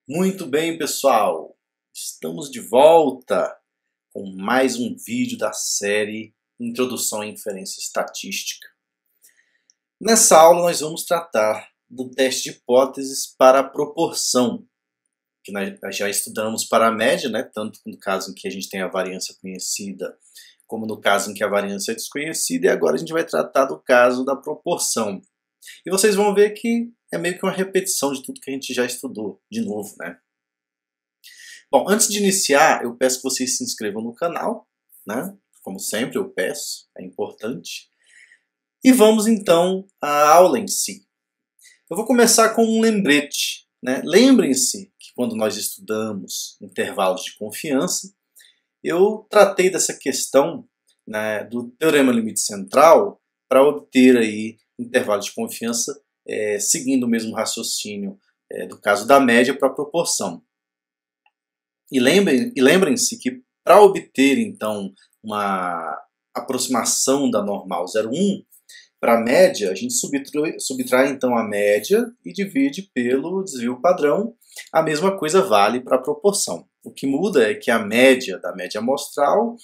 Muito bem, pessoal! Estamos de volta com mais um vídeo da série Introdução à Inferência Estatística. Nessa aula nós vamos tratar do teste de hipóteses para a proporção, que nós já estudamos para a média, né? Tanto no caso em que a gente tem a variância conhecida, como no caso em que a variância é desconhecida, e agora a gente vai tratar do caso da proporção. E vocês vão ver que é meio que uma repetição de tudo que a gente já estudou de novo, né? Bom, antes de iniciar, eu peço que vocês se inscrevam no canal, né? Como sempre eu peço, é importante. E vamos então à aula em si. Eu vou começar com um lembrete, né? Lembrem-se que quando nós estudamos intervalos de confiança, eu tratei dessa questão, né, do teorema limite central para obter aí intervalos de confiança seguindo o mesmo raciocínio do caso da média para a proporção. E lembrem-se que para obter então uma aproximação da normal 0,1 para a média, a gente subtrai então a média e divide pelo desvio padrão. A mesma coisa vale para a proporção. O que muda é que a média da média amostral,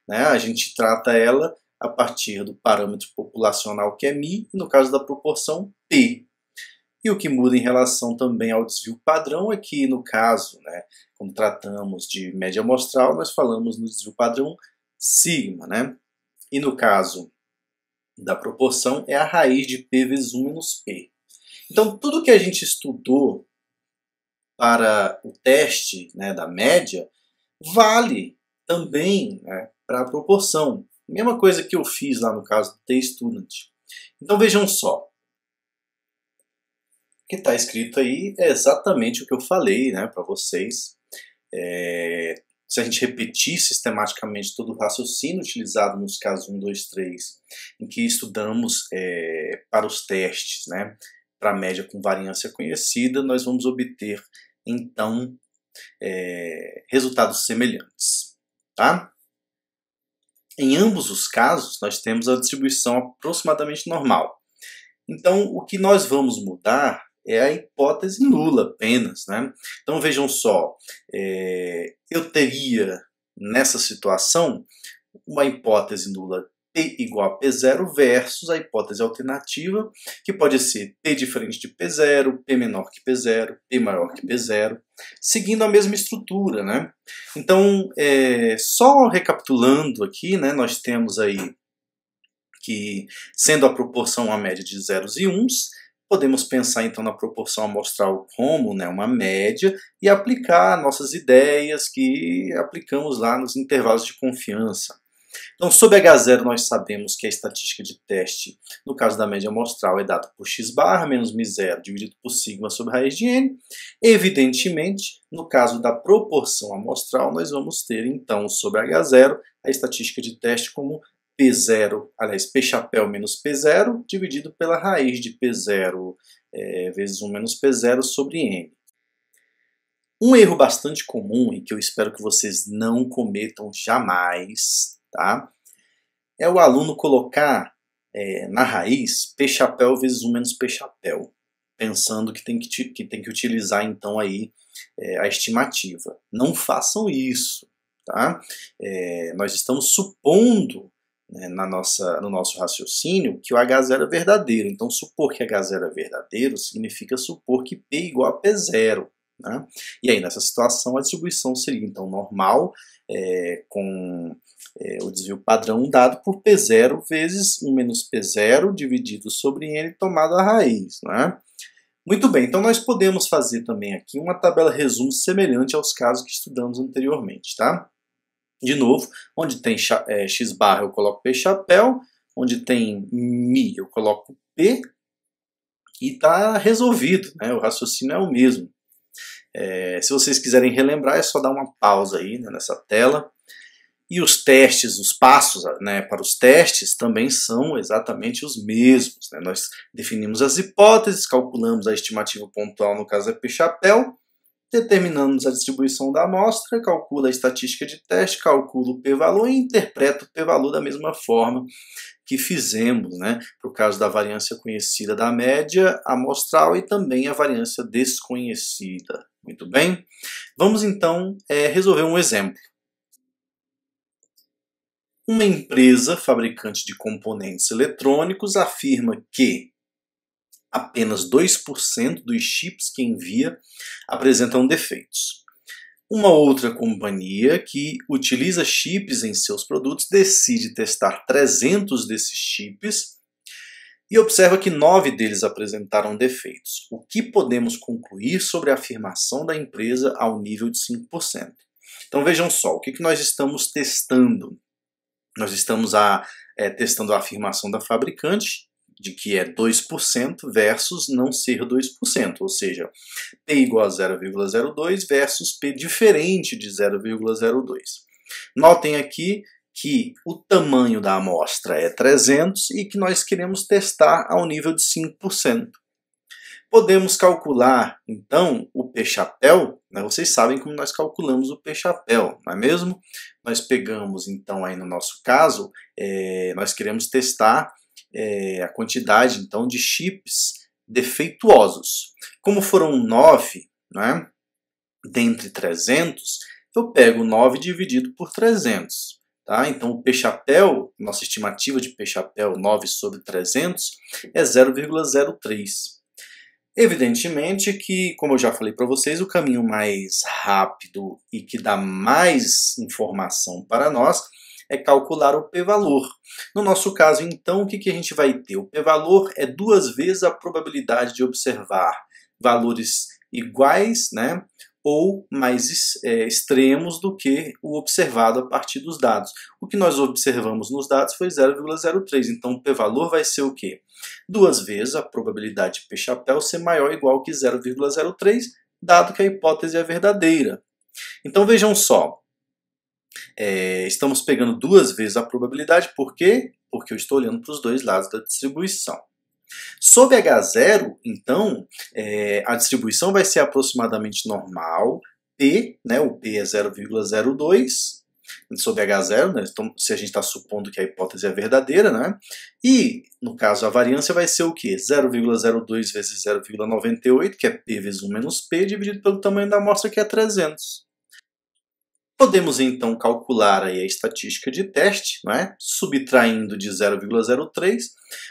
né, a gente trata ela a partir do parâmetro populacional que é μ, e no caso da proporção, p. E o que muda em relação também ao desvio padrão é que, no caso, né, quando tratamos de média amostral, nós falamos no desvio padrão sigma, né? E no caso da proporção é a raiz de p vezes 1 menos p. Então, tudo que a gente estudou para o teste, né, da média vale também, né, para a proporção. Mesma coisa que eu fiz lá no caso do T-Student. Então vejam só. O que está escrito aí é exatamente o que eu falei, né, para vocês. Se a gente repetir sistematicamente todo o raciocínio utilizado nos casos 1, 2, 3, em que estudamos para os testes, né, para a média com variância conhecida, nós vamos obter, então, resultados semelhantes. Tá? Em ambos os casos, nós temos a distribuição aproximadamente normal. Então, o que nós vamos mudar é a hipótese nula apenas, né? Então vejam só, eu teria nessa situação uma hipótese nula P igual a P0 versus a hipótese alternativa, que pode ser P diferente de P0, P menor que P0, P maior que P0, seguindo a mesma estrutura, né? Então, só recapitulando aqui, né, nós temos aí que, sendo a proporção uma média de zeros e uns, podemos pensar então na proporção amostral como, né, uma média e aplicar nossas ideias que aplicamos lá nos intervalos de confiança. Então, sob H0 nós sabemos que a estatística de teste, no caso da média amostral, é dada por x barra menos μ0 dividido por sigma sobre raiz de n. Evidentemente, no caso da proporção amostral, nós vamos ter então sobre H0 a estatística de teste como P0, aliás, P chapéu menos P0 dividido pela raiz de P0 vezes 1 menos P0 sobre n. Um erro bastante comum e que eu espero que vocês não cometam jamais, tá? É o aluno colocar na raiz P chapéu vezes 1 menos P chapéu, pensando que tem que utilizar então aí a estimativa. Não façam isso, tá? Nós estamos supondo, né, no nosso raciocínio que o H0 é verdadeiro. Então, supor que H0 é verdadeiro significa supor que P igual a P0. Né? E aí, nessa situação, a distribuição seria então normal, com o desvio padrão dado por P0 vezes 1 menos P0 dividido sobre n tomado a raiz. Né? Muito bem, então nós podemos fazer também aqui uma tabela resumo semelhante aos casos que estudamos anteriormente. Tá? De novo, onde tem x barra eu coloco P chapéu, onde tem μ eu coloco P e está resolvido, né? O raciocínio é o mesmo. Se vocês quiserem relembrar, é só dar uma pausa aí, né, nessa tela. E os testes, os passos, né, para os testes também são exatamente os mesmos. Né? Nós definimos as hipóteses, calculamos a estimativa pontual, no caso é P chapéu, determinamos a distribuição da amostra, calcula a estatística de teste, calcula o p-valor e interpreta o p-valor da mesma forma que fizemos, né, para o caso da variância conhecida da média amostral e também a variância desconhecida. Muito bem. Vamos então resolver um exemplo. Uma empresa fabricante de componentes eletrônicos afirma que apenas 2% dos chips que envia apresentam defeitos. Uma outra companhia que utiliza chips em seus produtos decide testar 300 desses chips e observa que 9 deles apresentaram defeitos. O que podemos concluir sobre a afirmação da empresa ao nível de 5%? Então vejam só, o que nós estamos testando? Nós estamos testando a afirmação da fabricante, de que é 2% versus não ser 2%, ou seja, P igual a 0,02 versus P diferente de 0,02. Notem aqui que o tamanho da amostra é 300 e que nós queremos testar ao nível de 5%. Podemos calcular, então, o P-chapéu, né? Vocês sabem como nós calculamos o P-chapéu, não é mesmo? Nós pegamos, então, aí no nosso caso, nós queremos testar a quantidade, então, de chips defeituosos. Como foram 9, né, dentre 300, eu pego 9 dividido por 300. Tá? Então, o P-chapéu, nossa estimativa de P-chapéu 9 sobre 300 é 0,03. Evidentemente que, como eu já falei para vocês, o caminho mais rápido e que dá mais informação para nós é calcular o p-valor. No nosso caso, então, o que a gente vai ter? O p-valor é 2 vezes a probabilidade de observar valores iguais, né, ou mais extremos do que o observado a partir dos dados. O que nós observamos nos dados foi 0,03, então o p-valor vai ser o quê? 2 vezes a probabilidade de P-chapéu ser maior ou igual que 0,03, dado que a hipótese é verdadeira. Então vejam só, estamos pegando 2 vezes a probabilidade, por quê? Porque eu estou olhando para os dois lados da distribuição. Sob H0, então, a distribuição vai ser aproximadamente normal, P, né, o P é 0,02, sob H0, né, então, se a gente está supondo que a hipótese é verdadeira, né, e, no caso, a variância vai ser o quê? 0,02 vezes 0,98, que é P vezes 1 menos P, dividido pelo tamanho da amostra, que é 300. Podemos então calcular aí a estatística de teste, né? Subtraindo de 0,03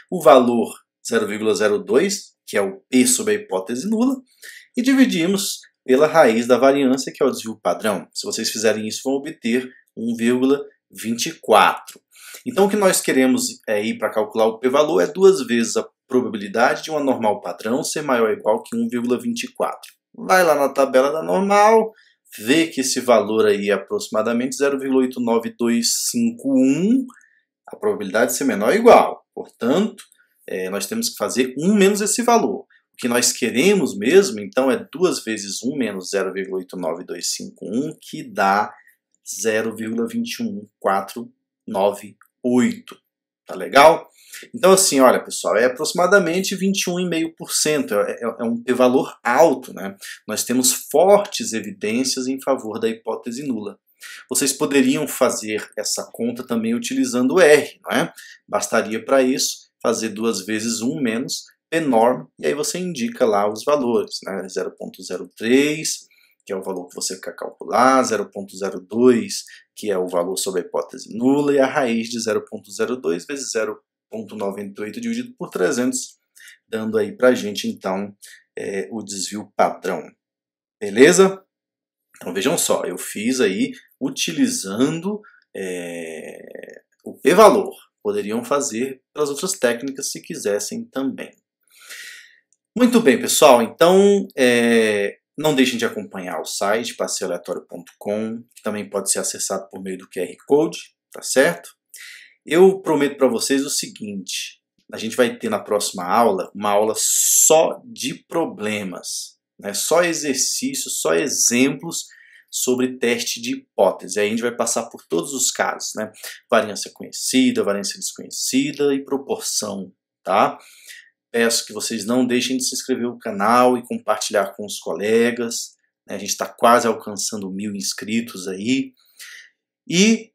o valor 0,02, que é o P sobre a hipótese nula, e dividimos pela raiz da variância, que é o desvio padrão. Se vocês fizerem isso, vão obter 1,24. Então o que nós queremos ir para calcular o p-valor é 2 vezes a probabilidade de uma normal padrão ser maior ou igual que 1,24. Vai lá na tabela da normal, vê que esse valor aí é aproximadamente 0,89251, a probabilidade de ser menor ou igual. Portanto, nós temos que fazer 1 menos esse valor. O que nós queremos mesmo, então, é 2 vezes 1 menos 0,89251, que dá 0,21498. Tá legal? Então, assim, olha, pessoal, é aproximadamente 21,5%. É um p-valor alto, né? Nós temos fortes evidências em favor da hipótese nula. Vocês poderiam fazer essa conta também utilizando o R, não é? Bastaria para isso fazer 2 vezes 1 menos p-norm, e aí você indica lá os valores, né? 0,03, que é o valor que você quer calcular, 0,02, que é o valor sobre a hipótese nula, e a raiz de 0,02 vezes 0,98 dividido por 300, dando aí pra gente, então, o desvio padrão. Beleza? Então vejam só, eu fiz aí utilizando o p-valor. Poderiam fazer pelas outras técnicas se quisessem também. Muito bem, pessoal. Então, não deixem de acompanhar o site passeioaleatório.com, que também pode ser acessado por meio do QR Code, tá certo? Eu prometo para vocês o seguinte, a gente vai ter na próxima aula uma aula só de problemas, né? Só exercícios, só exemplos sobre teste de hipótese. Aí a gente vai passar por todos os casos, né? Variância conhecida, variância desconhecida e proporção, tá? Peço que vocês não deixem de se inscrever no canal e compartilhar com os colegas. A gente está quase alcançando 1000 inscritos aí. E,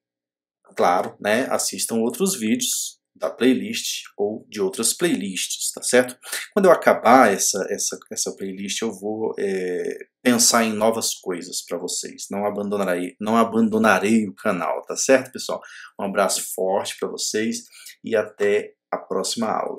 claro, né, assistam outros vídeos da playlist ou de outras playlists, tá certo? Quando eu acabar essa playlist, eu vou pensar em novas coisas para vocês. Não abandonarei o canal, tá certo, pessoal? Um abraço forte para vocês e até a próxima aula.